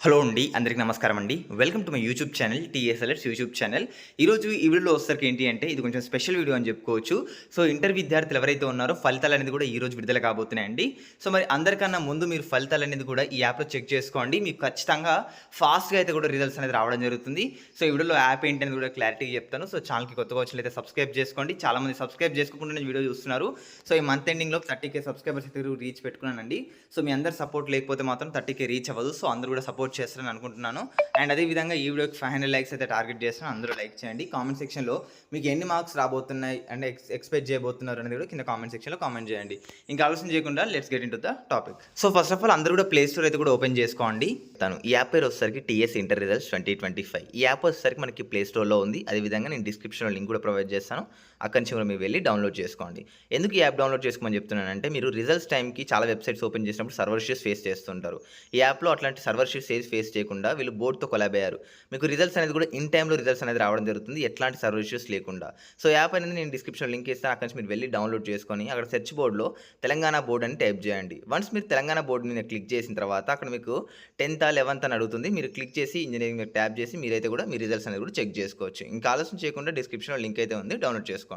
Hello అండి. అందరికి నమస్కారం అండి. Welcome to my YouTube channel టీఎస్ఎల్ఎట్స్ యూట్యూబ్ ఛానల్. ఈరోజు ఈ వీడియోలో వచ్చేసరికి ఏంటి అంటే ఇది కొంచెం స్పెషల్ వీడియో అని చెప్పుకోవచ్చు. సో ఇంటర్ విద్యార్థులు ఎవరైతే ఉన్నారో ఫలితాలనేది కూడా ఈరోజు విడుదల కాబోతున్నాయండి. సో మరి అందరికన్నా ముందు మీరు ఫలితాలనేది కూడా ఈ యాప్‌లో చెక్ చేసుకోండి. మీకు ఖచ్చితంగా ఫాస్ట్‌గా అయితే కూడా రిజల్ట్స్ అనేది రావడం జరుగుతుంది. సో ఈ వీడియోలో యాప్ ఏంటనేది కూడా క్లారిటీగా చెప్తాను. సో ఛానల్‌కి కొత్తగా వచ్చినట్లయితే సబ్స్క్రైబ్ చేసుకోండి. చాలామంది సబ్స్క్రైబ్ చేసుకోకుండానే వీడియో చూస్తున్నారు. సో ఈ మంత్ ఎండింగ్‌లో 30,000 సబ్స్క్రైబర్స్ అయితే రీచ్ పెట్టుకున్నానండి. సో మీ అందరి సపోర్ట్ లేకపోతే మాత్రం 30,000 రీచ్ అవ్వదు. సో అందరూ కూడా సపోర్ట్ చేస్తారని అనుకుంటున్నాను. అండ్ అదే విధంగా ఈ వీడియోకి 500 లైక్స్ అయితే టార్గెట్ చేస్తున్నాను. అందరూ లైక్ చేయండి. కామెంట్ సెక్షన్‌లో మీకు ఎన్ని మార్క్స్ రాబోతున్నాయి అంటే ఎక్స్‌పెక్ట్ చేయబోతున్నారు అనేది కూడా కింద కామెంట్ సెక్షన్‌లో కామెంట్ చేయండి. ఇంకా ఆలస్యం చేయకుండా let's get into the topic. So first of all అందరూ కూడా ప్లే స్టోర్ అయితే కూడా ఓపెన్ చేసుకోండి. ఈ యాప్ పేరు వచ్చేసరికి టీఎస్ ఇంటర్ రిజల్ట్స్ 2025. ఈ యాప్ వచ్చేసరికి మనకి ప్లే స్టోర్‌లో ఉంది. అదే విధంగా నేను డిస్క్రిప్షన్‌లో లింక్ కూడా ప్రొవైడ్ చేస్తాను. అక్కడి నుంచి కూడా మీరు వెళ్ళి డౌన్లోడ్ చేసుకోండి. ఎందుకు ఈ యాప్ డౌన్లోడ్ చేసుకోమని చెప్తున్నానంటే మీరు రిజల్ట్స్ టైంకి చాలా వెబ్సైట్స్ ఓపెన్ చేసినప్పుడు సర్వర్ ఇష్యూస్ ఫేస్ చేస్తుంటారు. ఈ యాప్‌లో అట్లాంటి సర్వర్ ఇష్యూస్ ఏది ఫేస్ చేయకుండా వీళ్ళు బోర్డ్‌తో కొలాబ్ అయ్యారు. మీకు రిజల్ట్స్ అనేది కూడా ఇన్ టైమ్‌లో రిజల్ట్స్ అనేది రావడం జరుగుతుంది. ఎట్లాంటి సర్వర్ ఇష్యూస్ లేకుండా. సో యాప్ అనేది నేను డిస్క్రిప్షన్‌లో లింక్ ఇస్తాను. అక్కడి నుంచి మీరు వెళ్ళి డౌన్లోడ్ చేసుకొని అక్కడ సెర్చ్ బోర్డ్‌లో తెలంగాణ బోర్డ్ అని టైప్ చేయండి. వన్స్ మీరు తెలంగాణ బోర్డ్ మీద క్లిక్ చేసిన తర్వాత అక్కడ మీకు 10థ్ 11థ్ అని అడుగుతుంది. మీరు క్లిక్ చేసి ఇంజినీరింగ్ మీద ట్యాప్ చేసి మీరైతే కూడా మీ రిజల్ట్స్ అనేది కూడా చెక్ చేసుకోవచ్చు. ఇంకా ఆలస్యం చేయకుండా డిస్క్రిప్షన్‌లో లింక్ అయితే ఉంది. డౌన్లోడ్ చేసుకోండి.